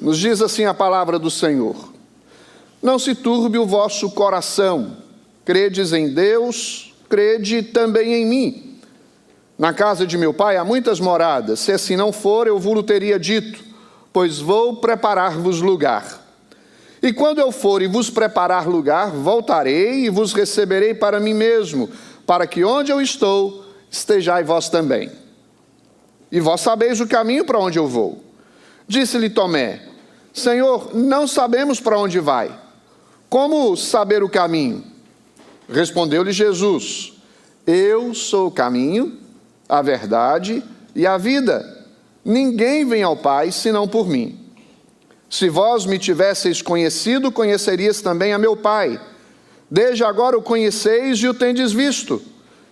Nos diz assim a palavra do Senhor: não se turbe o vosso coração, credes em Deus, crede também em mim. Na casa de meu pai há muitas moradas, se assim não for, eu vos teria dito, pois vou preparar-vos lugar. E quando eu for e vos preparar lugar, voltarei e vos receberei para mim mesmo, para que onde eu estou, estejais vós também. E vós sabeis o caminho para onde eu vou. Disse-lhe Tomé: Senhor, não sabemos para onde vai. Como saber o caminho? Respondeu-lhe Jesus: eu sou o caminho, a verdade e a vida. Ninguém vem ao Pai senão por mim. Se vós me tivesseis conhecido, conhecerias também a meu Pai. Desde agora o conheceis e o tendes visto.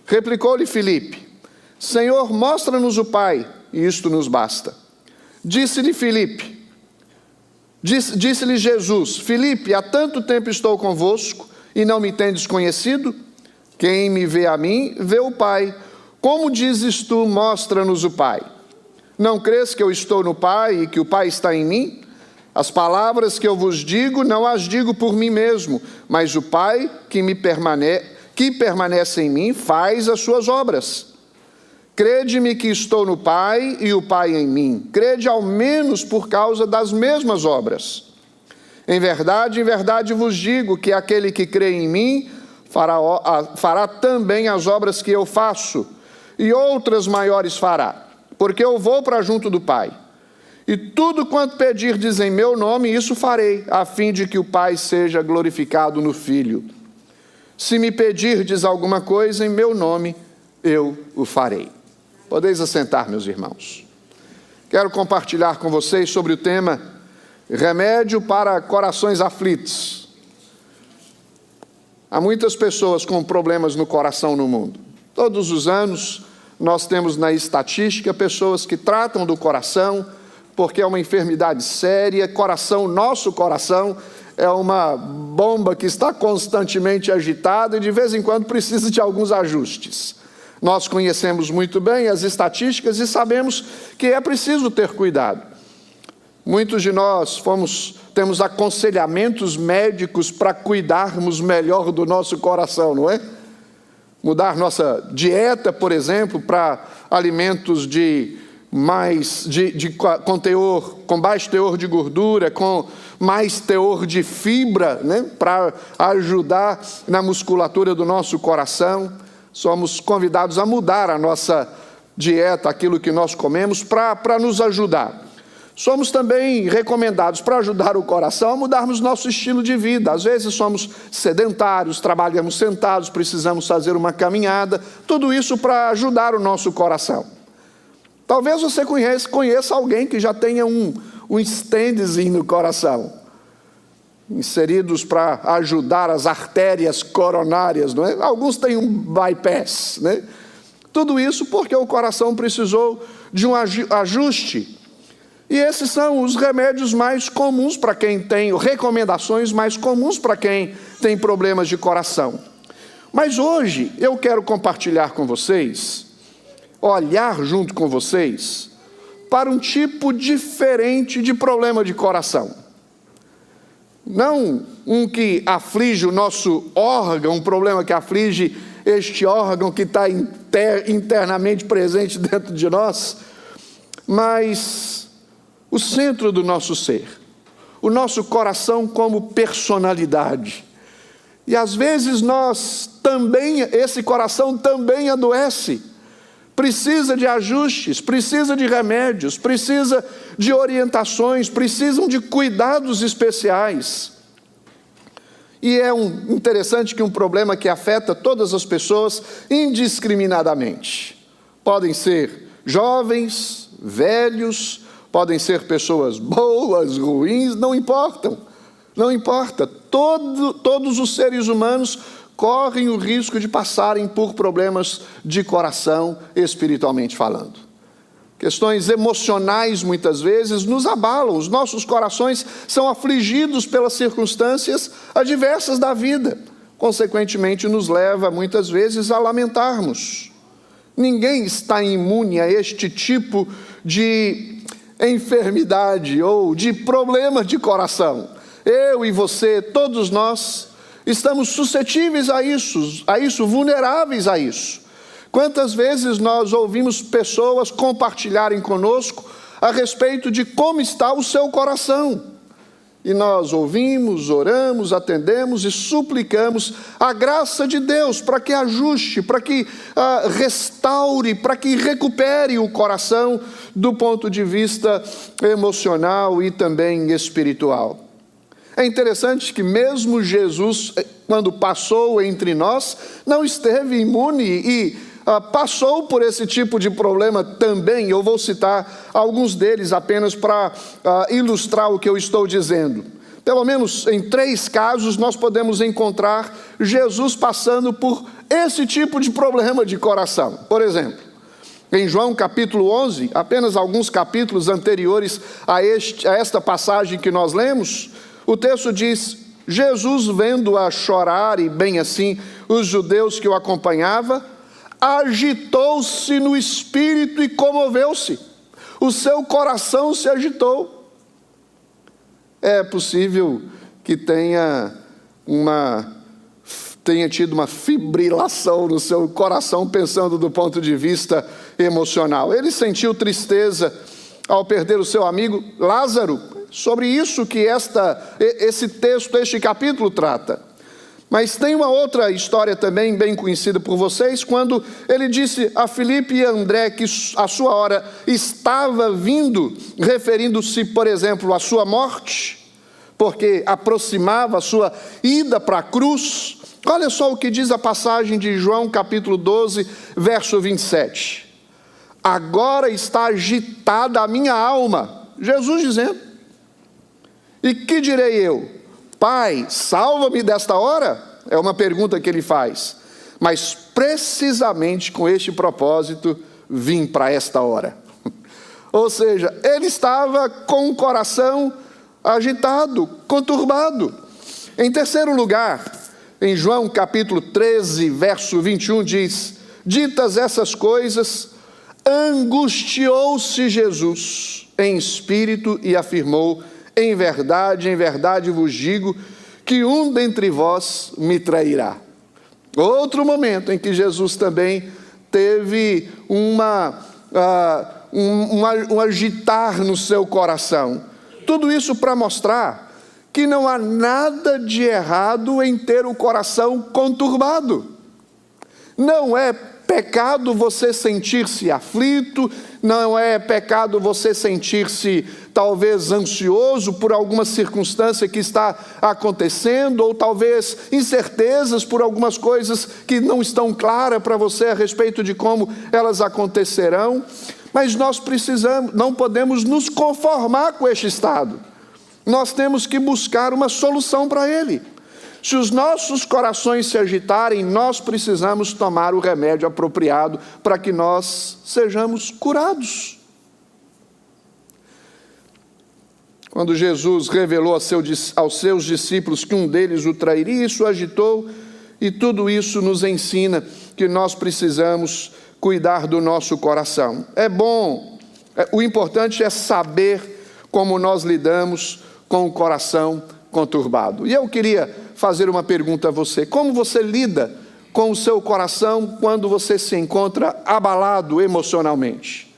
Replicou-lhe Filipe: Senhor, mostra-nos o Pai, e isto nos basta. Disse-lhe Jesus: Filipe, há tanto tempo estou convosco, e não me tendes conhecido? Quem me vê a mim, vê o Pai. Como dizes tu, mostra-nos o Pai? Não crês que eu estou no Pai e que o Pai está em mim? As palavras que eu vos digo, não as digo por mim mesmo, mas o Pai que permanece em mim faz as suas obras. Crede-me que estou no Pai e o Pai em mim. Crede ao menos por causa das mesmas obras. Em verdade vos digo que aquele que crê em mim fará também as obras que eu faço, e outras maiores fará, porque eu vou para junto do Pai. E tudo quanto pedirdes em meu nome, isso farei, a fim de que o Pai seja glorificado no Filho. Se me pedirdes alguma coisa em meu nome, eu o farei. Podeis assentar, meus irmãos. Quero compartilhar com vocês sobre o tema remédio para corações aflitos. Há muitas pessoas com problemas no coração no mundo. Todos os anos nós temos na estatística pessoas que tratam do coração, porque é uma enfermidade séria. Nosso coração é uma bomba que está constantemente agitada e de vez em quando precisa de alguns ajustes. Nós conhecemos muito bem as estatísticas e sabemos que é preciso ter cuidado. Muitos de nós temos aconselhamentos médicos para cuidarmos melhor do nosso coração, não é? Mudar nossa dieta, por exemplo, para alimentos com baixo teor de gordura, com mais teor de fibra, né? Para ajudar na musculatura do nosso coração. Somos convidados a mudar a nossa dieta, aquilo que nós comemos, para nos ajudar. Somos também recomendados, para ajudar o coração, a mudarmos nosso estilo de vida. Às vezes somos sedentários, trabalhamos sentados, precisamos fazer uma caminhada, tudo isso para ajudar o nosso coração. Talvez você conheça alguém que já tenha um standzinho no coração, inseridos para ajudar as artérias coronárias, não é? Alguns têm um bypass, né? Tudo isso porque o coração precisou de um ajuste. E esses são os remédios mais comuns para quem tem, recomendações mais comuns para quem tem problemas de coração. Mas hoje eu quero compartilhar com vocês, olhar junto com vocês, para um tipo diferente de problema de coração. Não um que aflige o nosso órgão, um problema que aflige este órgão que está internamente presente dentro de nós, mas o centro do nosso ser, o nosso coração como personalidade. E às vezes esse coração também adoece, precisa de ajustes, precisa de remédios, precisa de orientações, precisam de cuidados especiais. E é interessante que um problema que afeta todas as pessoas indiscriminadamente. Podem ser jovens, velhos, podem ser pessoas boas, ruins, não importa. Todos os seres humanos correm o risco de passarem por problemas de coração, espiritualmente falando. Questões emocionais, muitas vezes, nos abalam. Os nossos corações são afligidos pelas circunstâncias adversas da vida. Consequentemente, nos leva, muitas vezes, a lamentarmos. Ninguém está imune a este tipo de enfermidade ou de problema de coração. Eu e você, todos nós, estamos suscetíveis a isso, vulneráveis a isso. Quantas vezes nós ouvimos pessoas compartilharem conosco a respeito de como está o seu coração. E nós ouvimos, oramos, atendemos e suplicamos a graça de Deus para que ajuste, para que restaure, para que recupere o coração do ponto de vista emocional e também espiritual. É interessante que mesmo Jesus, quando passou entre nós, não esteve imune e passou por esse tipo de problema também. Eu vou citar alguns deles apenas para ilustrar o que eu estou dizendo. Pelo menos em 3 casos nós podemos encontrar Jesus passando por esse tipo de problema de coração. Por exemplo, em João capítulo 11, apenas alguns capítulos anteriores a esta passagem que nós lemos, o texto diz: Jesus, vendo-a chorar, e bem assim os judeus que o acompanhavam, agitou-se no espírito e comoveu-se. O seu coração se agitou. É possível que tenha tido uma fibrilação no seu coração, pensando do ponto de vista emocional. Ele sentiu tristeza ao perder o seu amigo Lázaro. Sobre isso que esse texto, este capítulo trata. Mas tem uma outra história também bem conhecida por vocês, quando ele disse a Filipe e a André que a sua hora estava vindo, referindo-se, por exemplo, à sua morte, porque aproximava a sua ida para a cruz. Olha só o que diz a passagem de João capítulo 12, verso 27. Agora está agitada a minha alma. Jesus dizendo. E que direi eu? Pai, salva-me desta hora? É uma pergunta que ele faz. Mas precisamente com este propósito vim para esta hora. Ou seja, ele estava com o coração agitado, conturbado. Em terceiro lugar, em João capítulo 13, verso 21 diz: ditas essas coisas, angustiou-se Jesus em espírito e afirmou: em verdade vos digo que um dentre vós me trairá. Outro momento em que Jesus também teve um agitar no seu coração. Tudo isso para mostrar que não há nada de errado em ter o coração conturbado. Não é pecado você sentir-se aflito, não é pecado você sentir-se talvez ansioso por alguma circunstância que está acontecendo, ou talvez incertezas por algumas coisas que não estão claras para você a respeito de como elas acontecerão. Mas nós não podemos nos conformar com este estado. Nós temos que buscar uma solução para ele. Se os nossos corações se agitarem, nós precisamos tomar o remédio apropriado para que nós sejamos curados. Quando Jesus revelou aos seus discípulos que um deles o trairia, isso agitou, e tudo isso nos ensina que nós precisamos cuidar do nosso coração. É bom, o importante é saber como nós lidamos com o coração conturbado. E eu queria fazer uma pergunta a você: como você lida com o seu coração quando você se encontra abalado emocionalmente?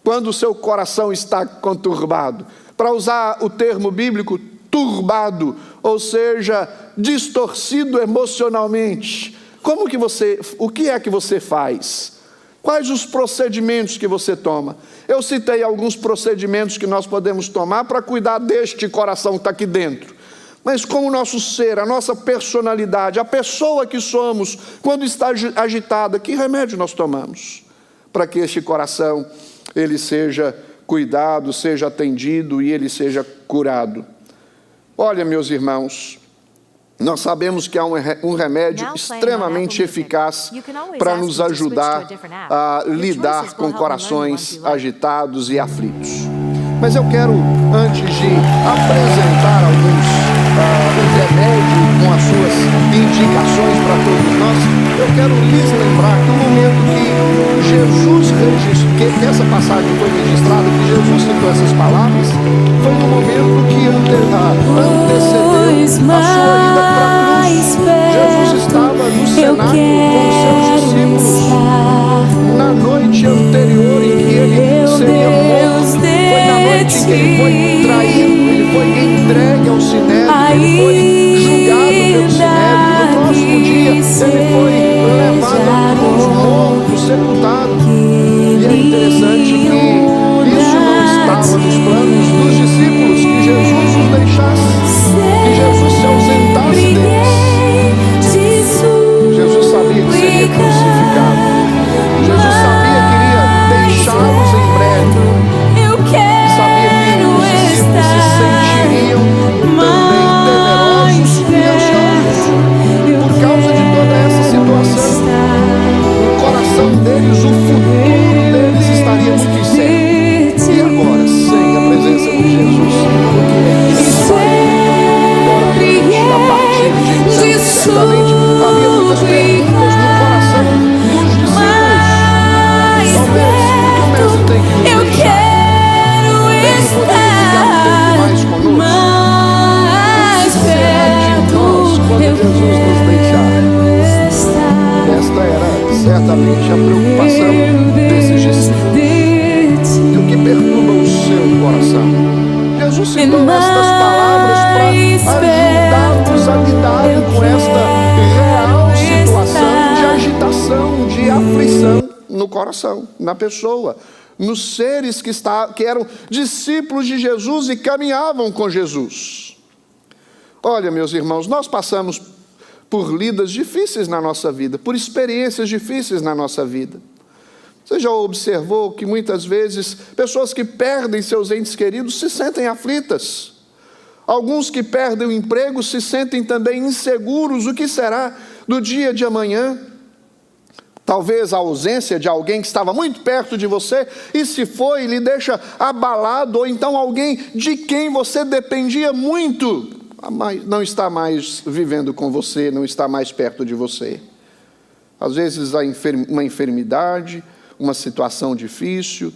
Quando o seu coração está conturbado? Para usar o termo bíblico, turbado, ou seja, distorcido emocionalmente. O que é que você faz? Quais os procedimentos que você toma? Eu citei alguns procedimentos que nós podemos tomar para cuidar deste coração que está aqui dentro. Mas com o nosso ser, a nossa personalidade, a pessoa que somos, quando está agitada, que remédio nós tomamos? Para que este coração, ele seja cuidado, seja atendido e ele seja curado. Olha, meus irmãos, nós sabemos que há um remédio extremamente eficaz para nos ajudar a lidar com corações agitados e aflitos. Mas eu quero, antes de apresentar alguns remédios com as suas indicações para todos nós, eu quero lhes lembrar que no momento que Jesus registrou que essa passagem foi registrada, que Jesus citou essas palavras, foi no momento que antecedeu a sua ida para a cruz. Jesus estava no cenáculo com seus discípulos na noite anterior em que ele seria morto. Foi na noite em que ele foi traído, ele foi entregue ao Sinédrio, ele foi julgado pelo Sinédrio. No próximo dia ele foi levado à cruz, morto, sepultado. E é interessante que isso não estava nos planos dos discípulos, que Jesus os deixasse, que Jesus se ausentasse deles. Jesus sabia que seria crucificado. Jesus sabia que iria deixá-los em breve. Sabia que os discípulos se sentiriam também temerosos e ansiosos por causa de toda essa situação. O coração deles, o futuro deles estaria muito incerto. E agora, sem a presença de Jesus, o que é que eles fariam? A partir de então, certamente havia muitas perguntas no coração dos discípulos. Talvez o mesmo tem que nos deixar. Ele poderia ficar um tempo mais conosco. Será de nós quando Jesus nos deixar? Esta era certamente a preocupação desses discípulos. E o que perturba o seu coração? Jesus citou estas palavras para ajudar-nos a lidarem com esta real situação de agitação, de aflição no coração, na pessoa, nos seres que eram discípulos de Jesus e caminhavam com Jesus. Olha, meus irmãos, nós passamos por lidas difíceis na nossa vida, por experiências difíceis na nossa vida. Você já observou que muitas vezes pessoas que perdem seus entes queridos se sentem aflitas? Alguns que perdem o emprego se sentem também inseguros. O que será do dia de amanhã? Talvez a ausência de alguém que estava muito perto de você e se foi, lhe deixa abalado, ou então alguém de quem você dependia muito, não está mais vivendo com você, não está mais perto de você. Às vezes uma enfermidade, uma situação difícil,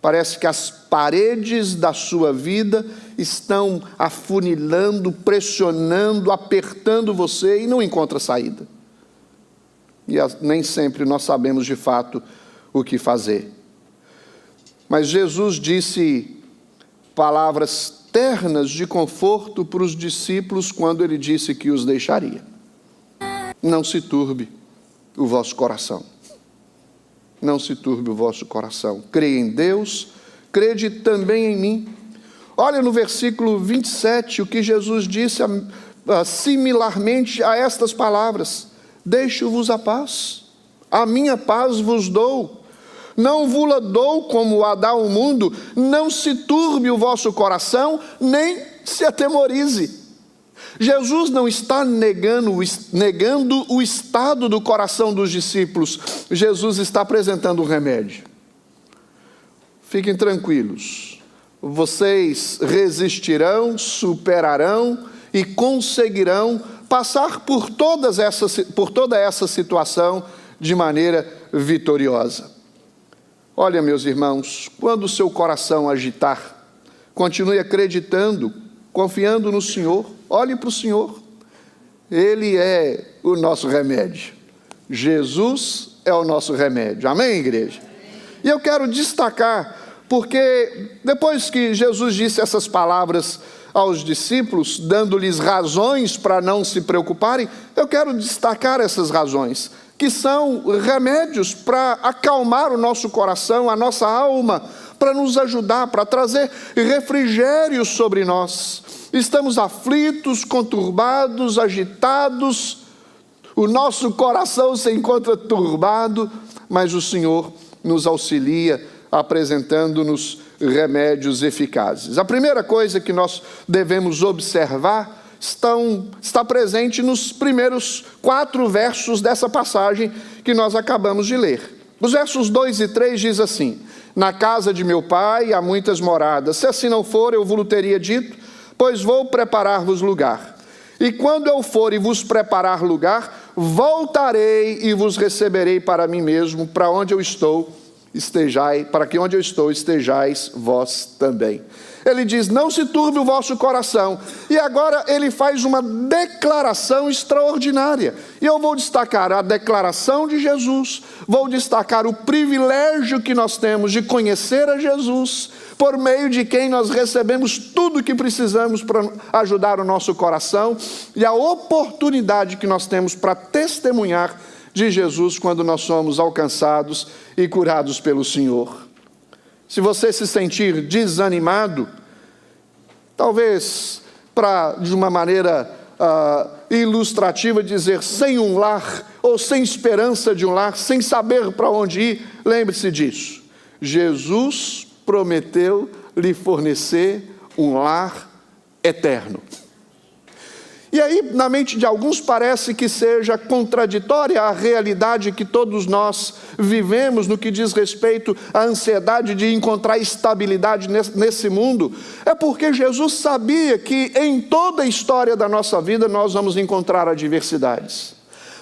parece que as paredes da sua vida estão afunilando, pressionando, apertando você e não encontra saída. E nem sempre nós sabemos de fato o que fazer. Mas Jesus disse palavras ternas de conforto para os discípulos quando ele disse que os deixaria. Não se turbe o vosso coração. Não se turbe o vosso coração. Creia em Deus, crede também em mim. Olha no versículo 27 o que Jesus disse similarmente a estas palavras: deixo-vos a paz, a minha paz vos dou, não vos-la dou como a dá o mundo, não se turbe o vosso coração, nem se atemorize. Jesus não está negando o estado do coração dos discípulos, Jesus está apresentando um remédio. Fiquem tranquilos, vocês resistirão, superarão e conseguirão passar por toda essa situação de maneira vitoriosa. Olha, meus irmãos, quando o seu coração agitar, continue acreditando, confiando no Senhor, olhe para o Senhor. Ele é o nosso remédio. Jesus é o nosso remédio. Amém, igreja? E eu quero destacar, porque depois que Jesus disse essas palavras aos discípulos, dando-lhes razões para não se preocuparem, eu quero destacar essas razões, que são remédios para acalmar o nosso coração, a nossa alma, para nos ajudar, para trazer refrigério sobre nós. Estamos aflitos, conturbados, agitados, o nosso coração se encontra turbado, mas o Senhor nos auxilia, apresentando-nos remédios eficazes. A primeira coisa que nós devemos observar está presente nos primeiros 4 versos dessa passagem que nós acabamos de ler. Os versos 2 e 3 diz assim: na casa de meu pai há muitas moradas, se assim não for, eu vos teria dito, pois vou preparar-vos lugar. E quando eu for e vos preparar lugar, voltarei e vos receberei para mim mesmo, para onde eu estou, para que onde eu estou estejais vós também. Ele diz, não se turbe o vosso coração. E agora ele faz uma declaração extraordinária. E eu vou destacar a declaração de Jesus, vou destacar o privilégio que nós temos de conhecer a Jesus, por meio de quem nós recebemos tudo o que precisamos para ajudar o nosso coração, e a oportunidade que nós temos para testemunhar de Jesus quando nós somos alcançados e curados pelo Senhor. Se você se sentir desanimado, talvez de uma maneira ilustrativa dizer sem um lar, ou sem esperança de um lar, sem saber para onde ir, lembre-se disso. Jesus prometeu lhe fornecer um lar eterno. E aí, na mente de alguns, parece que seja contraditória a realidade que todos nós vivemos no que diz respeito à ansiedade de encontrar estabilidade nesse mundo. É porque Jesus sabia que em toda a história da nossa vida nós vamos encontrar adversidades.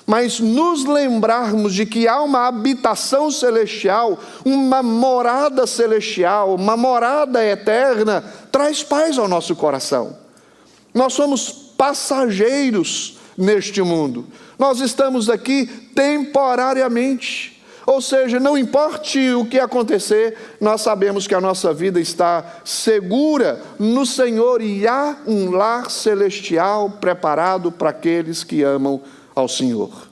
Mas nos lembrarmos de que há uma habitação celestial, uma morada celestial, uma morada eterna, traz paz ao nosso coração. Nós somos passageiros neste mundo. Nós estamos aqui temporariamente. Ou seja, não importe o que acontecer, nós sabemos que a nossa vida está segura no Senhor e há um lar celestial preparado para aqueles que amam ao Senhor.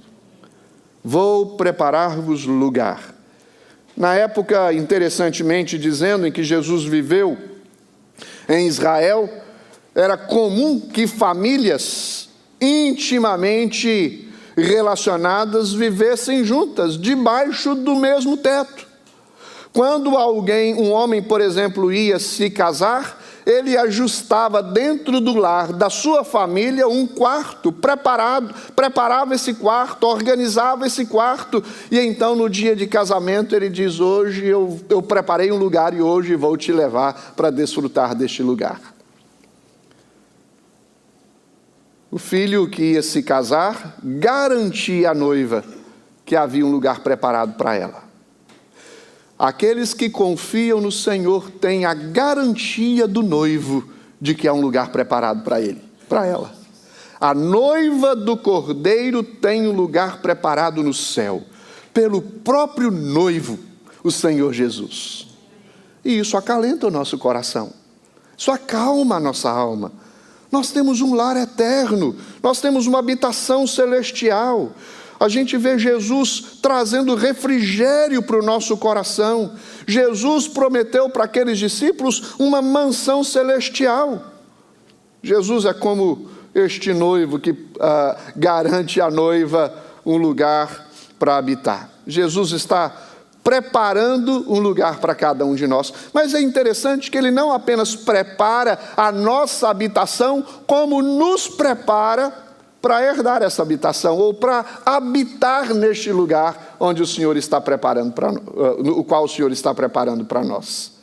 Vou preparar-vos lugar. Na época, interessantemente dizendo, em que Jesus viveu em Israel, era comum que famílias intimamente relacionadas vivessem juntas, debaixo do mesmo teto. Quando um homem, por exemplo, ia se casar, ele ajustava dentro do lar da sua família um quarto preparava esse quarto, organizava esse quarto, e então no dia de casamento ele diz, hoje eu preparei um lugar e hoje vou te levar para desfrutar deste lugar. O filho que ia se casar garantia à noiva que havia um lugar preparado para ela. Aqueles que confiam no Senhor têm a garantia do noivo de que há um lugar preparado para ele, para ela. A noiva do Cordeiro tem um lugar preparado no céu, pelo próprio noivo, o Senhor Jesus. E isso acalenta o nosso coração, isso acalma a nossa alma. Nós temos um lar eterno, nós temos uma habitação celestial. A gente vê Jesus trazendo refrigério para o nosso coração. Jesus prometeu para aqueles discípulos uma mansão celestial. Jesus é como este noivo que garante à noiva um lugar para habitar. Jesus está preparando um lugar para cada um de nós. Mas é interessante que ele não apenas prepara a nossa habitação, como nos prepara para herdar essa habitação, ou para habitar neste lugar onde o Senhor está preparando o qual o Senhor está preparando para nós.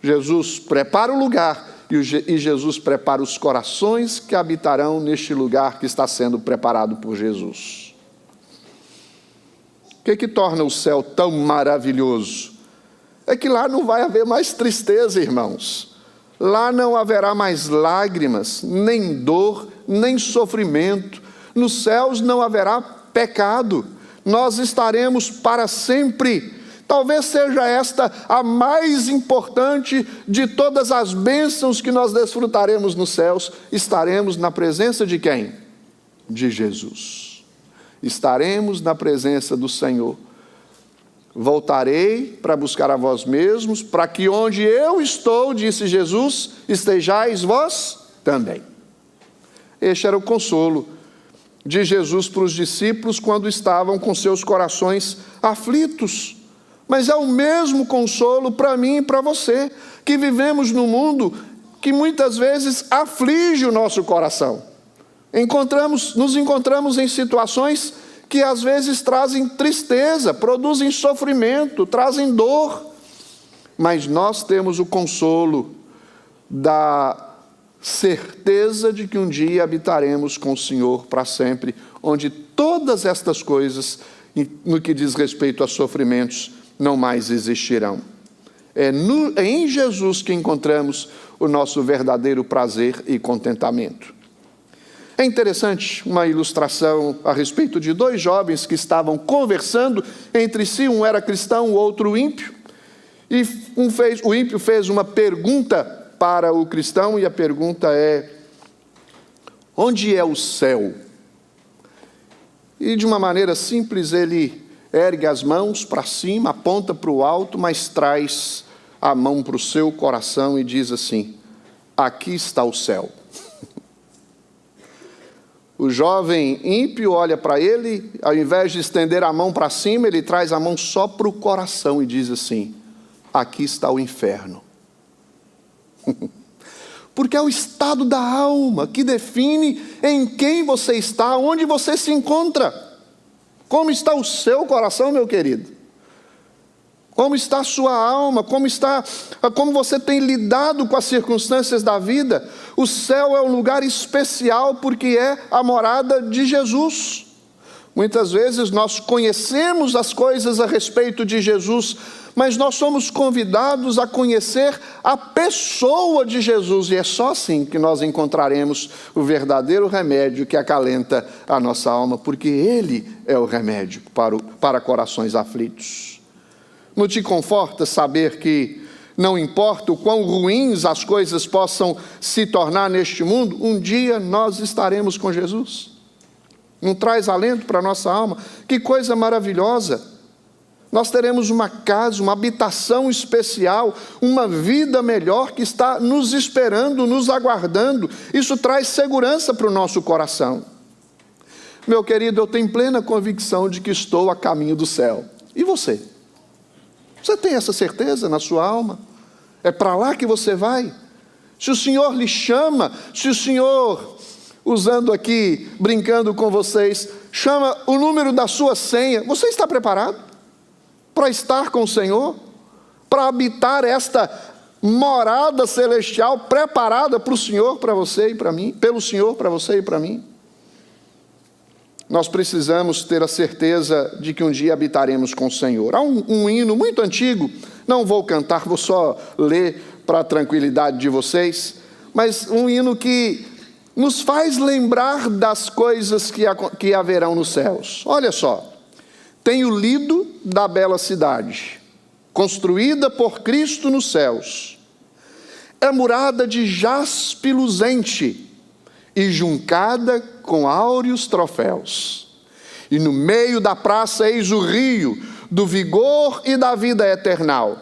Jesus prepara o lugar e Jesus prepara os corações que habitarão neste lugar que está sendo preparado por Jesus. O que torna o céu tão maravilhoso? É que lá não vai haver mais tristeza, irmãos. Lá não haverá mais lágrimas, nem dor, nem sofrimento. Nos céus não haverá pecado. Nós estaremos para sempre. Talvez seja esta a mais importante de todas as bênçãos que nós desfrutaremos nos céus. Estaremos na presença de quem? De Jesus. Estaremos na presença do Senhor. Voltarei para buscar a vós mesmos, para que onde eu estou, disse Jesus, estejais vós também. Este era o consolo de Jesus para os discípulos quando estavam com seus corações aflitos. Mas é o mesmo consolo para mim e para você, que vivemos num mundo que muitas vezes aflige o nosso coração. Nos encontramos em situações que às vezes trazem tristeza, produzem sofrimento, trazem dor. Mas nós temos o consolo da certeza de que um dia habitaremos com o Senhor para sempre, onde todas estas coisas, no que diz respeito a sofrimentos, não mais existirão. É em Jesus que encontramos o nosso verdadeiro prazer e contentamento. É interessante uma ilustração a respeito de dois jovens que estavam conversando entre si, um era cristão, o outro ímpio, e o ímpio fez uma pergunta para o cristão, e a pergunta é: onde é o céu? E de uma maneira simples ele ergue as mãos para cima, aponta para o alto, mas traz a mão para o seu coração e diz assim: aqui está o céu. O jovem ímpio olha para ele, ao invés de estender a mão para cima, ele traz a mão só para o coração e diz assim: aqui está o inferno. Porque é o estado da alma que define em quem você está, onde você se encontra. Como está o seu coração, meu querido? Como está a sua alma? Como você tem lidado com as circunstâncias da vida? O céu é um lugar especial porque é a morada de Jesus. Muitas vezes nós conhecemos as coisas a respeito de Jesus, mas nós somos convidados a conhecer a pessoa de Jesus, e é só assim que nós encontraremos o verdadeiro remédio que acalenta a nossa alma, porque Ele é o remédio para corações aflitos. Não te conforta saber que não importa o quão ruins as coisas possam se tornar neste mundo, um dia nós estaremos com Jesus? Não traz alento para a nossa alma? Que coisa maravilhosa! Nós teremos uma casa, uma habitação especial, uma vida melhor que está nos esperando, nos aguardando. Isso traz segurança para o nosso coração. Meu querido, eu tenho plena convicção de que estou a caminho do céu. E você? Você tem essa certeza na sua alma? É para lá que você vai? Se o Senhor lhe chama, se o Senhor, usando aqui, brincando com vocês, chama o número da sua senha, você está preparado para estar com o Senhor? Para habitar esta morada celestial preparada para o Senhor, para você e para mim? Pelo Senhor, para você e para mim? Nós precisamos ter a certeza de que um dia habitaremos com o Senhor. Há um hino muito antigo, não vou cantar, vou só ler para a tranquilidade de vocês, mas um hino que nos faz lembrar das coisas que haverão nos céus. Olha só: tenho lido da bela cidade, construída por Cristo nos céus. É morada de jaspe luzente e juncada com áureos troféus. E no meio da praça eis o rio do vigor e da vida eternal.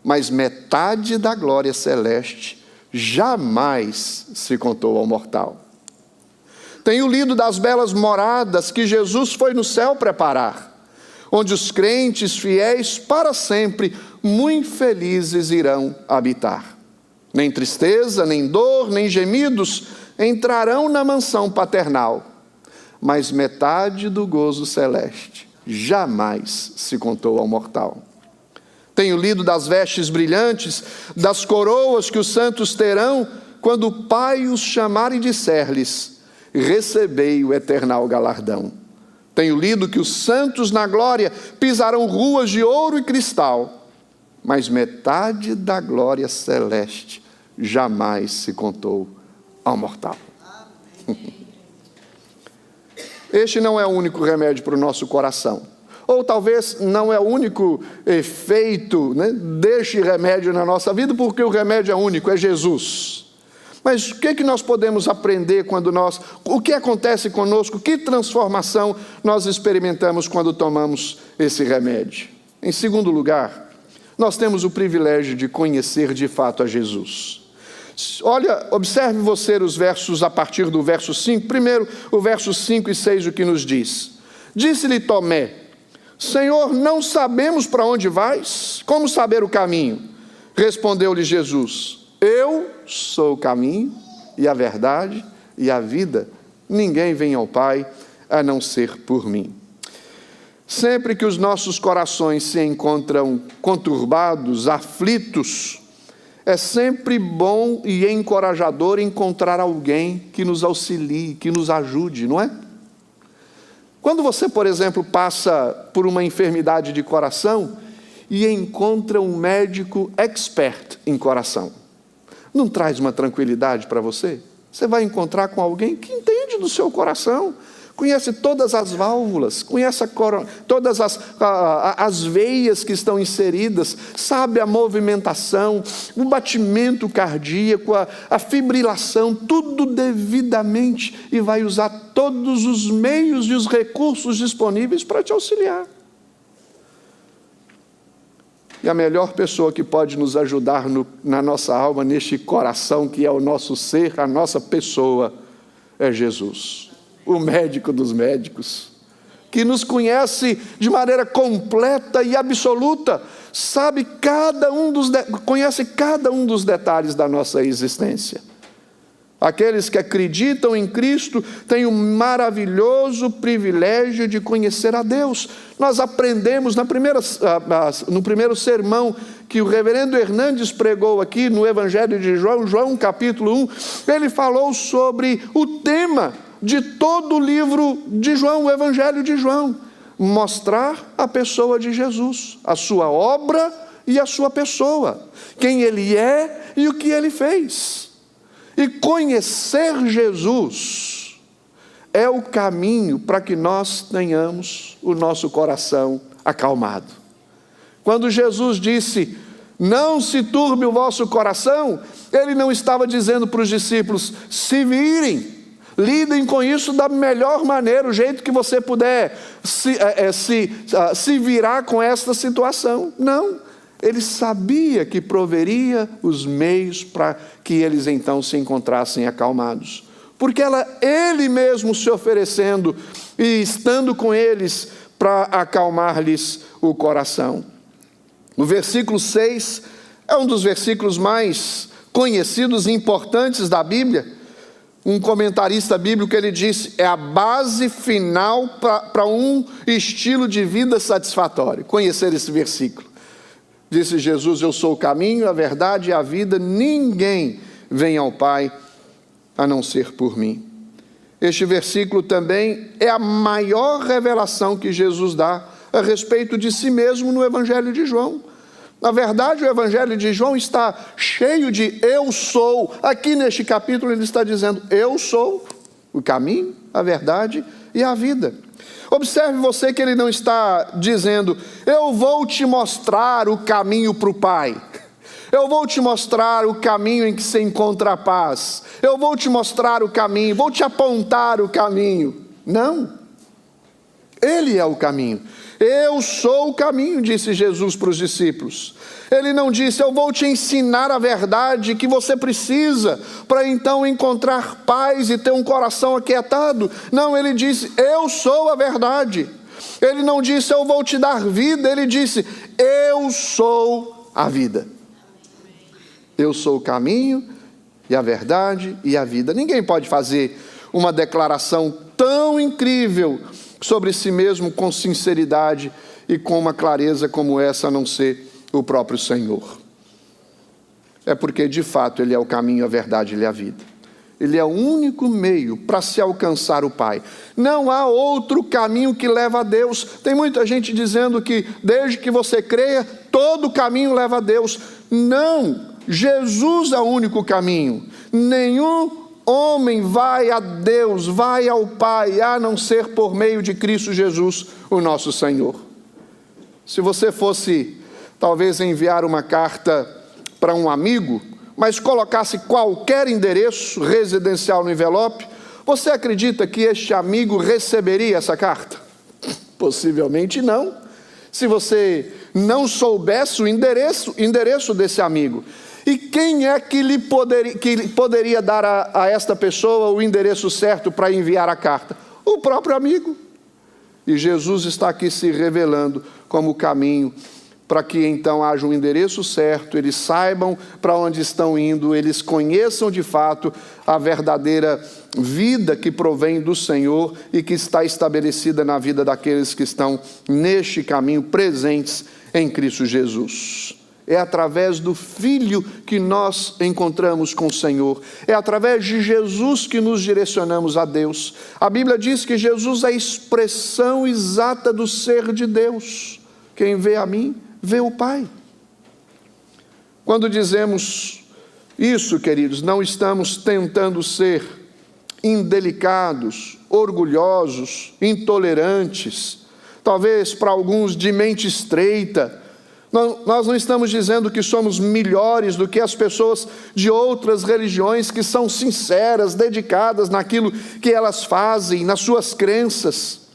Mas metade da glória celeste jamais se contou ao mortal. Tenho lido das belas moradas que Jesus foi no céu preparar, onde os crentes fiéis para sempre, muito felizes, irão habitar. Nem tristeza, nem dor, nem gemidos entrarão na mansão paternal, mas metade do gozo celeste jamais se contou ao mortal. Tenho lido das vestes brilhantes, das coroas que os santos terão, quando o Pai os chamar e disser-lhes: recebei o eternal galardão. Tenho lido que os santos na glória pisarão ruas de ouro e cristal, mas metade da glória celeste jamais se contou ao mortal. Este não é o único remédio para o nosso coração. Ou talvez não é o único efeito, deste remédio na nossa vida, porque o remédio é único, é Jesus. Mas o que nós podemos aprender o que acontece conosco, que transformação nós experimentamos quando tomamos esse remédio? Em segundo lugar, nós temos o privilégio de conhecer de fato a Jesus. Olha, observe você os versos a partir do verso 5. Primeiro, o verso 5 e 6, o que nos diz. Disse-lhe Tomé: Senhor, não sabemos para onde vais? Como saber o caminho? Respondeu-lhe Jesus: eu sou o caminho e a verdade e a vida. Ninguém vem ao Pai a não ser por mim. Sempre que os nossos corações se encontram conturbados, aflitos, é sempre bom e encorajador encontrar alguém que nos auxilie, que nos ajude, não é? Quando você, por exemplo, passa por uma enfermidade de coração e encontra um médico expert em coração. Não traz uma tranquilidade para você? Você vai encontrar com alguém que entende do seu coração, conhece todas as válvulas, conhece todas as veias que estão inseridas, sabe a movimentação, o batimento cardíaco, a fibrilação, tudo devidamente, e vai usar todos os meios e os recursos disponíveis para te auxiliar. E a melhor pessoa que pode nos ajudar na nossa alma, neste coração que é o nosso ser, a nossa pessoa, é Jesus, o médico dos médicos, que nos conhece de maneira completa e absoluta, conhece cada um dos detalhes da nossa existência. Aqueles que acreditam em Cristo têm o maravilhoso privilégio de conhecer a Deus. Nós aprendemos no primeiro sermão que o reverendo Hernandes pregou aqui no Evangelho de João, João capítulo 1, ele falou sobre o tema de todo o livro de João, o Evangelho de João: mostrar a pessoa de Jesus, a sua obra e a sua pessoa, quem ele é e o que ele fez. E conhecer Jesus é o caminho para que nós tenhamos o nosso coração acalmado. Quando Jesus disse, não se turbe o vosso coração, ele não estava dizendo para os discípulos, se virem, lidem com isso da melhor maneira, o jeito que você puder se virar com esta situação. Não. Ele sabia que proveria os meios para que eles então se encontrassem acalmados. Porque ele mesmo se oferecendo e estando com eles para acalmar-lhes o coração. O versículo 6 é um dos versículos mais conhecidos e importantes da Bíblia. Um comentarista bíblico, ele disse, é a base final para um estilo de vida satisfatório. Conhecer esse versículo. Disse Jesus, eu sou o caminho, a verdade e a vida, ninguém vem ao Pai a não ser por mim. Este versículo também é a maior revelação que Jesus dá a respeito de si mesmo no Evangelho de João. Na verdade, o Evangelho de João está cheio de eu sou. Aqui neste capítulo ele está dizendo, eu sou o caminho, a verdade e a vida. Observe você que ele não está dizendo, eu vou te mostrar o caminho para o Pai. Eu vou te mostrar o caminho em que se encontra a paz. Eu vou te mostrar o caminho, vou te apontar o caminho. Não. Ele é o caminho. Eu sou o caminho, disse Jesus para os discípulos. Ele não disse, eu vou te ensinar a verdade que você precisa para então encontrar paz e ter um coração aquietado. Não, ele disse, eu sou a verdade. Ele não disse, eu vou te dar vida. Ele disse, eu sou a vida. Eu sou o caminho e a verdade e a vida. Ninguém pode fazer uma declaração tão incrível sobre si mesmo com sinceridade e com uma clareza como essa, a não ser o próprio Senhor. É porque de fato ele é o caminho, a verdade e a vida. Ele é o único meio para se alcançar o Pai. Não há outro caminho que leva a Deus. Tem muita gente dizendo que desde que você creia, todo caminho leva a Deus. Não, Jesus é o único caminho. Nenhum homem vai a Deus, vai ao Pai, a não ser por meio de Cristo Jesus, o nosso Senhor. Se você fosse, talvez, enviar uma carta para um amigo, mas colocasse qualquer endereço residencial no envelope, você acredita que este amigo receberia essa carta? Possivelmente não. Se você não soubesse o endereço desse amigo. E quem é que poderia dar a esta pessoa o endereço certo para enviar a carta? O próprio amigo. E Jesus está aqui se revelando como o caminho para que então haja um endereço certo, eles saibam para onde estão indo, eles conheçam de fato a verdadeira vida que provém do Senhor e que está estabelecida na vida daqueles que estão neste caminho, presentes em Cristo Jesus. É através do Filho que nós encontramos com o Senhor. É através de Jesus que nos direcionamos a Deus. A Bíblia diz que Jesus é a expressão exata do ser de Deus. Quem vê a mim, vê o Pai. Quando dizemos isso, queridos, não estamos tentando ser indelicados, orgulhosos, intolerantes, talvez para alguns de mente estreita. Nós não estamos dizendo que somos melhores do que as pessoas de outras religiões que são sinceras, dedicadas naquilo que elas fazem, nas suas crenças.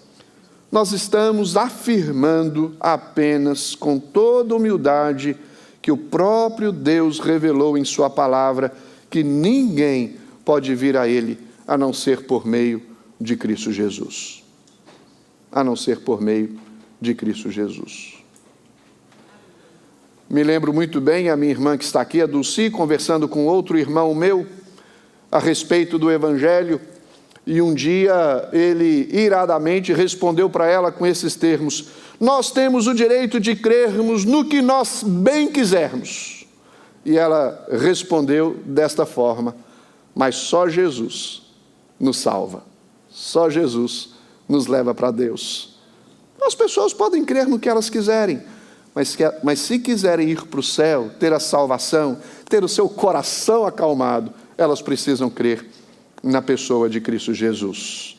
Nós estamos afirmando apenas com toda humildade que o próprio Deus revelou em sua palavra que ninguém pode vir a Ele a não ser por meio de Cristo Jesus. A não ser por meio de Cristo Jesus. Me lembro muito bem, a minha irmã que está aqui, a Dulci, conversando com outro irmão meu a respeito do Evangelho, e um dia ele iradamente respondeu para ela com esses termos: nós temos o direito de crermos no que nós bem quisermos. E ela respondeu desta forma: mas só Jesus nos salva, só Jesus nos leva para Deus. As pessoas podem crer no que elas quiserem, mas se quiserem ir para o céu, ter a salvação, ter o seu coração acalmado, elas precisam crer na pessoa de Cristo Jesus.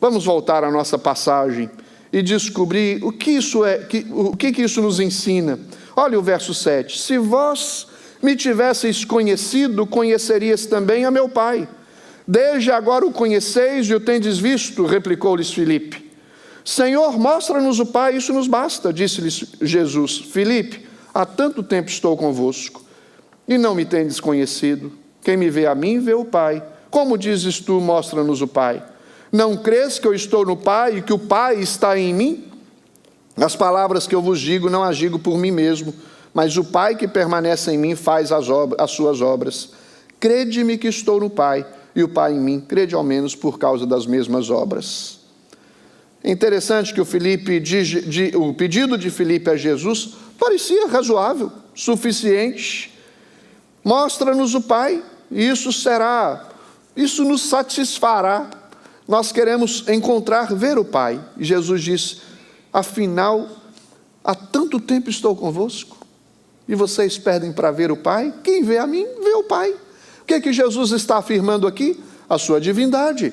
Vamos voltar à nossa passagem e descobrir o que isso é, o que isso nos ensina. Olha o verso 7. Se vós me tivesseis conhecido, conhecerias também a meu Pai. Desde agora o conheceis e o tendes visto, replicou-lhes Filipe. Senhor, mostra-nos o Pai, isso nos basta, disse-lhes Jesus. Filipe, há tanto tempo estou convosco, e não me tendes conhecido. Quem me vê a mim, vê o Pai. Como dizes tu, mostra-nos o Pai? Não crês que eu estou no Pai e que o Pai está em mim? As palavras que eu vos digo, não as digo por mim mesmo, mas o Pai que permanece em mim faz as suas obras. Crede-me que estou no Pai, e o Pai em mim, crede ao menos por causa das mesmas obras. É interessante que o pedido de Filipe a Jesus parecia razoável, suficiente. Mostra-nos o Pai, e isso nos satisfará. Nós queremos ver o Pai. E Jesus disse: afinal, há tanto tempo estou convosco, e vocês pedem para ver o Pai? Quem vê a mim, vê o Pai. O que é que Jesus está afirmando aqui? A sua divindade.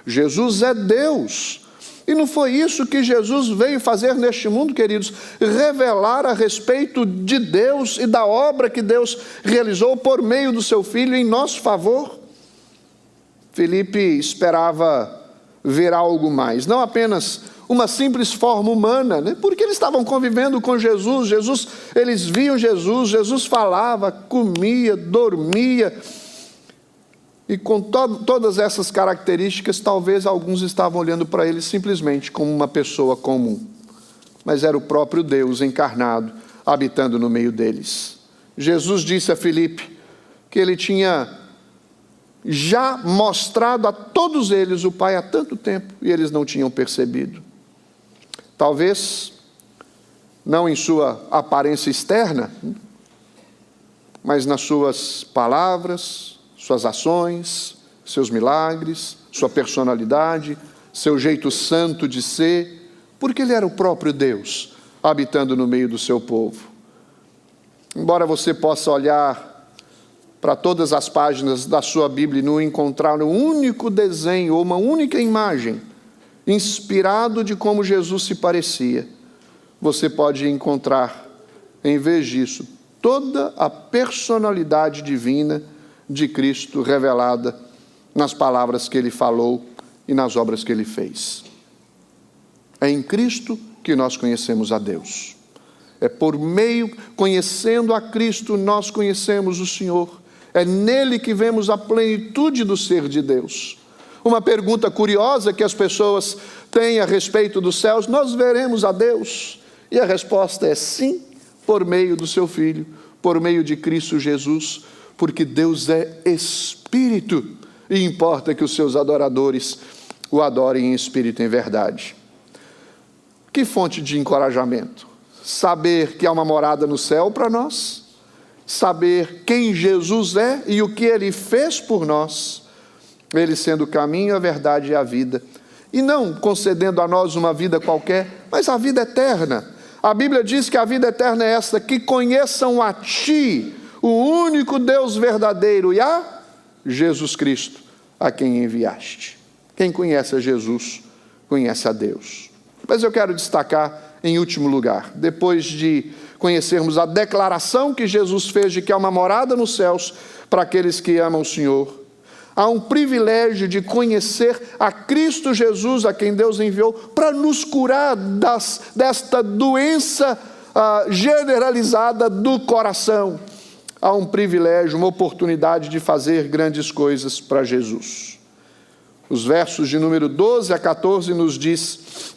Jesus é Deus. E não foi isso que Jesus veio fazer neste mundo, queridos? Revelar a respeito de Deus e da obra que Deus realizou por meio do seu Filho em nosso favor. Filipe esperava ver algo mais, não apenas uma simples forma humana, né? Porque eles estavam convivendo com Jesus, eles viam Jesus falava, comia, dormia, e com todas essas características, talvez alguns estavam olhando para ele simplesmente como uma pessoa comum, mas era o próprio Deus encarnado, habitando no meio deles. Jesus disse a Filipe que ele tinha já mostrado a todos eles o Pai há tanto tempo, e eles não tinham percebido. Talvez não em sua aparência externa, mas nas suas palavras, suas ações, seus milagres, sua personalidade, seu jeito santo de ser, porque ele era o próprio Deus, habitando no meio do seu povo. Embora você possa olhar para todas as páginas da sua Bíblia e não encontrar um único desenho ou uma única imagem inspirado de como Jesus se parecia, você pode encontrar, em vez disso, toda a personalidade divina de Cristo revelada nas palavras que ele falou e nas obras que ele fez. É em Cristo que nós conhecemos a Deus. É por meio, conhecendo a Cristo, nós conhecemos o Senhor. É nele que vemos a plenitude do ser de Deus. Uma pergunta curiosa que as pessoas têm a respeito dos céus: nós veremos a Deus? E a resposta é sim, por meio do seu Filho, por meio de Cristo Jesus, porque Deus é Espírito, e importa que os seus adoradores o adorem em espírito e em verdade. Que fonte de encorajamento! Saber que há uma morada no céu para nós, saber quem Jesus é e o que ele fez por nós, ele sendo o caminho, a verdade e a vida, e não concedendo a nós uma vida qualquer, mas a vida eterna, A Bíblia diz que a vida eterna é esta, que conheçam a Ti, o único Deus verdadeiro, e a Jesus Cristo, a quem enviaste. Quem conhece a Jesus, conhece a Deus. Mas eu quero destacar, em último lugar, depois de conhecermos a declaração que Jesus fez de que há uma morada nos céus para aqueles que amam o Senhor, há um privilégio de conhecer a Cristo Jesus, a quem Deus enviou, para nos curar desta doença generalizada do coração. Há um privilégio, uma oportunidade de fazer grandes coisas para Jesus. Os versos de número 12 a 14 nos diz: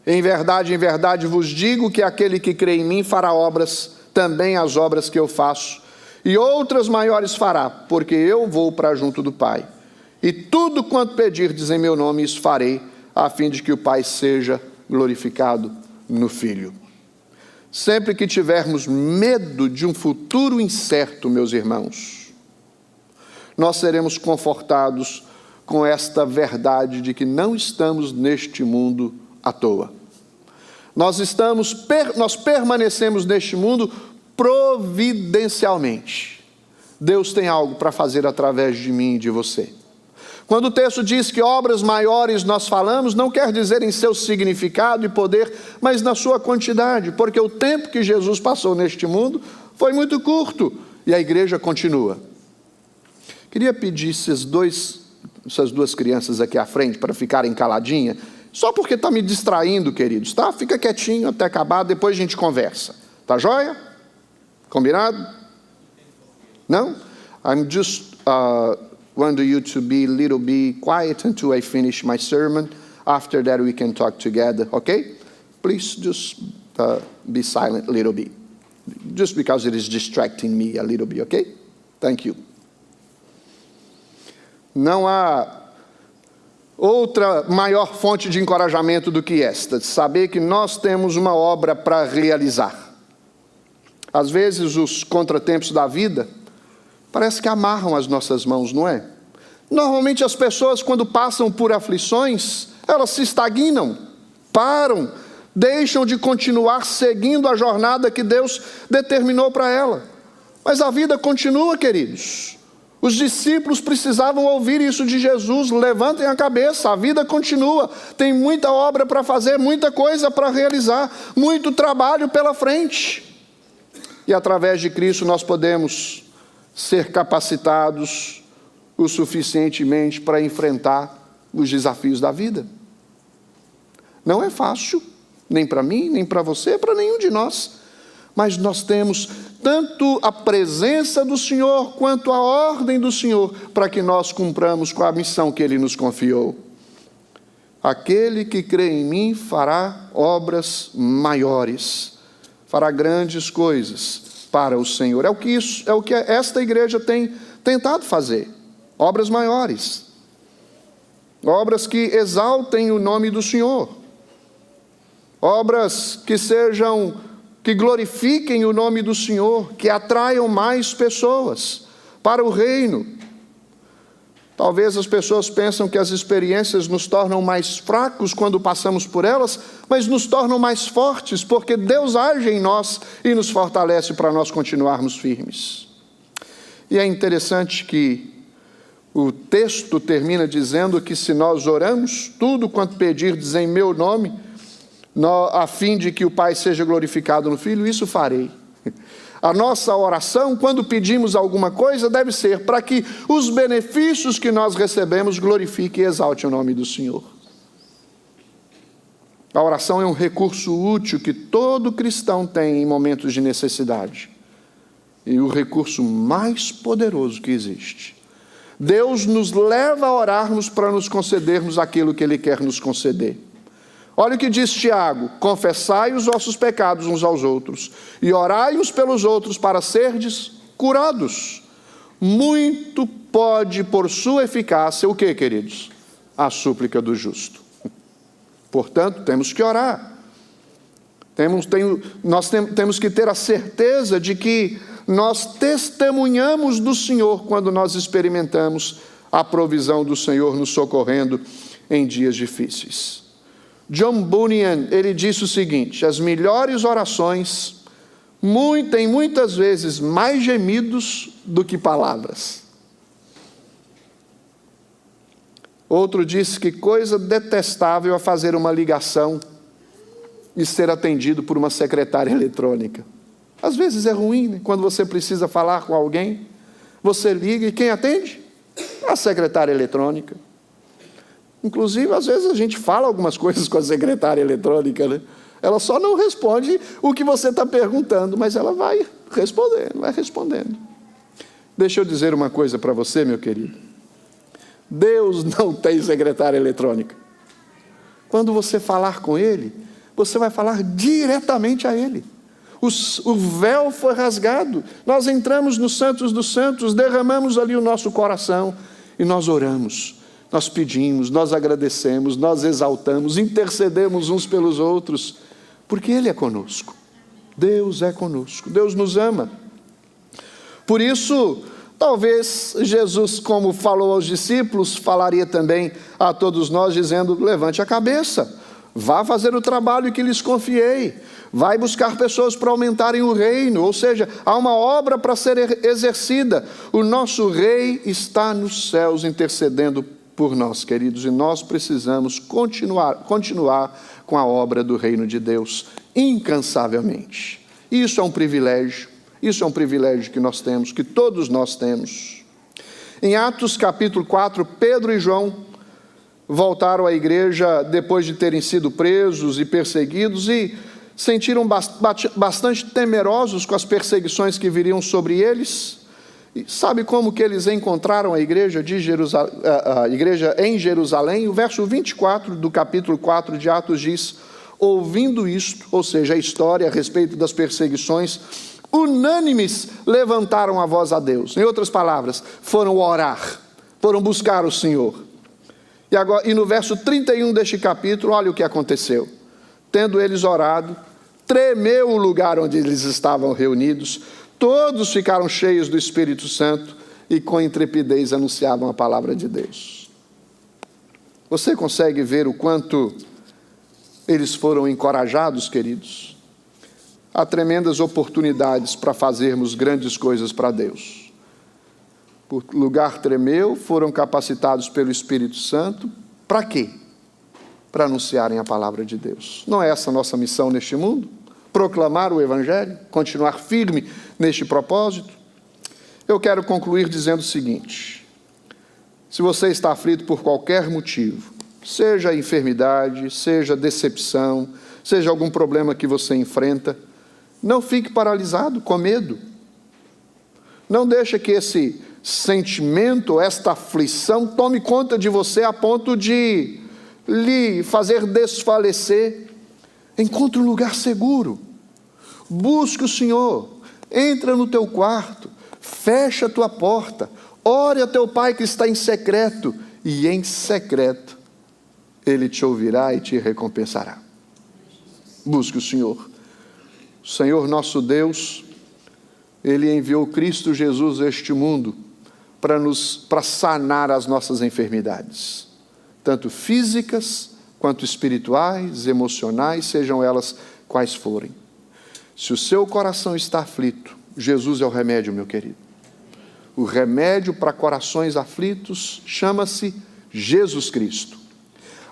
em verdade vos digo que aquele que crê em mim fará obras, também as obras que eu faço, e outras maiores fará, porque eu vou para junto do Pai. E tudo quanto pedirdes em meu nome, isso farei, a fim de que o Pai seja glorificado no Filho. Sempre que tivermos medo de um futuro incerto, meus irmãos, nós seremos confortados com esta verdade de que não estamos neste mundo à toa. Nós permanecemos neste mundo providencialmente. Deus tem algo para fazer através de mim e de você. Quando o texto diz que obras maiores nós falamos, não quer dizer em seu significado e poder, mas na sua quantidade, porque o tempo que Jesus passou neste mundo foi muito curto e a igreja continua. Queria pedir essas duas crianças aqui à frente para ficarem caladinhas, só porque está me distraindo, queridos, tá? Fica quietinho até acabar, depois a gente conversa. Tá joia? Combinado? Não? I'm just want you to be a little bit quiet until I finish my sermon. After that we can talk together, okay? Please just be silent a little bit. Just because it is distracting me a little bit, okay? Thank you. Não há outra maior fonte de encorajamento do que esta, de saber que nós temos uma obra para realizar. Às vezes os contratempos da vida parece que amarram as nossas mãos, não é? Normalmente as pessoas, quando passam por aflições, elas se estagnam, param, deixam de continuar seguindo a jornada que Deus determinou para ela. Mas a vida continua, queridos. Os discípulos precisavam ouvir isso de Jesus: levantem a cabeça, a vida continua, tem muita obra para fazer, muita coisa para realizar, muito trabalho pela frente. E através de Cristo nós podemos ser capacitados o suficientemente para enfrentar os desafios da vida. Não é fácil, nem para mim, nem para você, para nenhum de nós. Mas nós temos tanto a presença do Senhor, quanto a ordem do Senhor, para que nós cumpramos com a missão que Ele nos confiou. Aquele que crê em mim fará obras maiores, fará grandes coisas para o Senhor. É o que esta igreja tem tentado fazer. Obras maiores. Obras que exaltem o nome do Senhor. Obras que glorifiquem o nome do Senhor, que atraiam mais pessoas para o reino. Talvez as pessoas pensam que as experiências nos tornam mais fracos quando passamos por elas, mas nos tornam mais fortes, porque Deus age em nós e nos fortalece para nós continuarmos firmes. E é interessante que o texto termina dizendo que se nós oramos, tudo quanto pedirdes em meu nome, a fim de que o Pai seja glorificado no Filho, isso farei. A nossa oração, quando pedimos alguma coisa, deve ser para que os benefícios que nós recebemos glorifiquem e exaltem o nome do Senhor. A oração é um recurso útil que todo cristão tem em momentos de necessidade. E o recurso mais poderoso que existe. Deus nos leva a orarmos para nos concedermos aquilo que Ele quer nos conceder. Olha o que diz Tiago: confessai os vossos pecados uns aos outros, e orai uns pelos outros para serdes curados. Muito pode, por sua eficácia, o que, queridos? A súplica do justo. Portanto, temos que orar. Nós temos que ter a certeza de que nós testemunhamos do Senhor quando nós experimentamos a provisão do Senhor nos socorrendo em dias difíceis. John Bunyan, ele disse o seguinte: as melhores orações têm muitas vezes mais gemidos do que palavras. Outro disse que coisa detestável é fazer uma ligação e ser atendido por uma secretária eletrônica. Às vezes é ruim, né? Quando você precisa falar com alguém, você liga e quem atende? A secretária eletrônica. Inclusive, às vezes a gente fala algumas coisas com a secretária eletrônica, né? Ela só não responde o que você está perguntando, mas ela vai respondendo. Deixa eu dizer uma coisa para você, meu querido. Deus não tem secretária eletrônica. Quando você falar com Ele, você vai falar diretamente a Ele. O véu foi rasgado. Nós entramos no Santos dos Santos, derramamos ali o nosso coração e nós oramos. Nós pedimos, nós agradecemos, nós exaltamos, intercedemos uns pelos outros, porque Ele é conosco. Deus é conosco. Deus nos ama. Por isso, talvez Jesus, como falou aos discípulos, falaria também a todos nós, dizendo: levante a cabeça, vá fazer o trabalho que lhes confiei, vai buscar pessoas para aumentarem o reino, ou seja, há uma obra para ser exercida. O nosso Rei está nos céus intercedendo por nós, queridos, e nós precisamos continuar com a obra do reino de Deus, incansavelmente. Isso é um privilégio. Isso é um privilégio que nós temos, que todos nós temos. Em Atos capítulo 4, Pedro e João voltaram à igreja depois de terem sido presos e perseguidos e sentiram bastante temerosos com as perseguições que viriam sobre eles. E sabe como que eles encontraram a igreja em Jerusalém? O verso 24 do capítulo 4 de Atos diz: ouvindo isto, ou seja, a história a respeito das perseguições, unânimes levantaram a voz a Deus. Em outras palavras, foram orar, foram buscar o Senhor. E no verso 31 deste capítulo, olha o que aconteceu. Tendo eles orado, tremeu o lugar onde eles estavam reunidos, todos ficaram cheios do Espírito Santo e com intrepidez anunciavam a palavra de Deus. Você consegue ver o quanto eles foram encorajados, queridos? Há tremendas oportunidades para fazermos grandes coisas para Deus. O lugar tremeu, foram capacitados pelo Espírito Santo. Para quê? Para anunciarem a palavra de Deus. Não é essa a nossa missão neste mundo? Proclamar o Evangelho? Continuar firme neste propósito? Eu quero concluir dizendo o seguinte: se você está aflito por qualquer motivo, seja enfermidade, seja decepção, seja algum problema que você enfrenta, não fique paralisado com medo. Não deixe que esse sentimento, esta aflição, tome conta de você a ponto de lhe fazer desfalecer. Encontre um lugar seguro. Busque o Senhor. Entra no teu quarto. Fecha a tua porta. Ore a teu Pai que está em secreto. E em secreto Ele te ouvirá e te recompensará. Busque o Senhor. O Senhor nosso Deus, Ele enviou Cristo Jesus a este mundo para sanar as nossas enfermidades, tanto físicas quanto espirituais, emocionais, sejam elas quais forem. Se o seu coração está aflito, Jesus é o remédio, meu querido. O remédio para corações aflitos chama-se Jesus Cristo.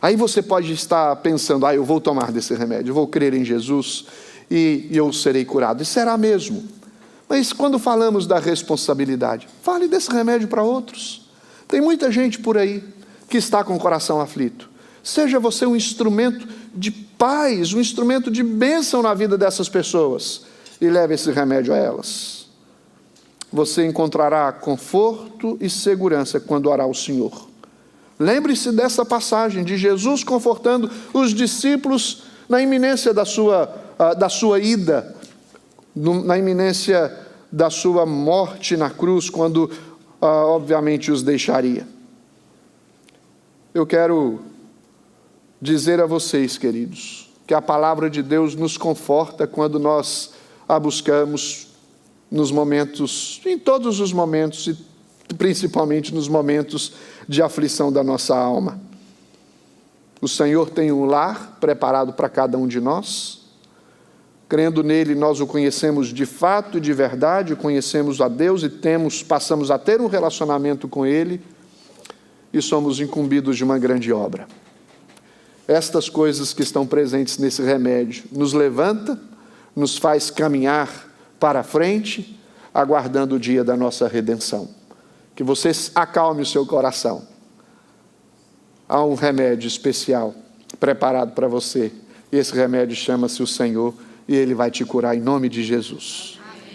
Aí você pode estar pensando: eu vou tomar desse remédio, eu vou crer em Jesus e eu serei curado. E será mesmo. Mas quando falamos da responsabilidade, fale desse remédio para outros. Tem muita gente por aí que está com o coração aflito. Seja você um instrumento de paz, um instrumento de bênção na vida dessas pessoas e leve esse remédio a elas. Você encontrará conforto e segurança quando orar ao Senhor. Lembre-se dessa passagem de Jesus confortando os discípulos na iminência da sua ida, na iminência da sua morte na cruz, quando obviamente os deixaria. Eu quero dizer a vocês, queridos, que a palavra de Deus nos conforta quando nós a buscamos nos momentos, em todos os momentos, e principalmente nos momentos de aflição da nossa alma. O Senhor tem um lar preparado para cada um de nós. Crendo nele, nós o conhecemos de fato e de verdade, conhecemos a Deus e passamos a ter um relacionamento com ele e somos incumbidos de uma grande obra. Estas coisas que estão presentes nesse remédio nos levanta, nos faz caminhar para a frente, aguardando o dia da nossa redenção. Que você acalme o seu coração. Há um remédio especial preparado para você. E esse remédio chama-se o Senhor e Ele vai te curar em nome de Jesus.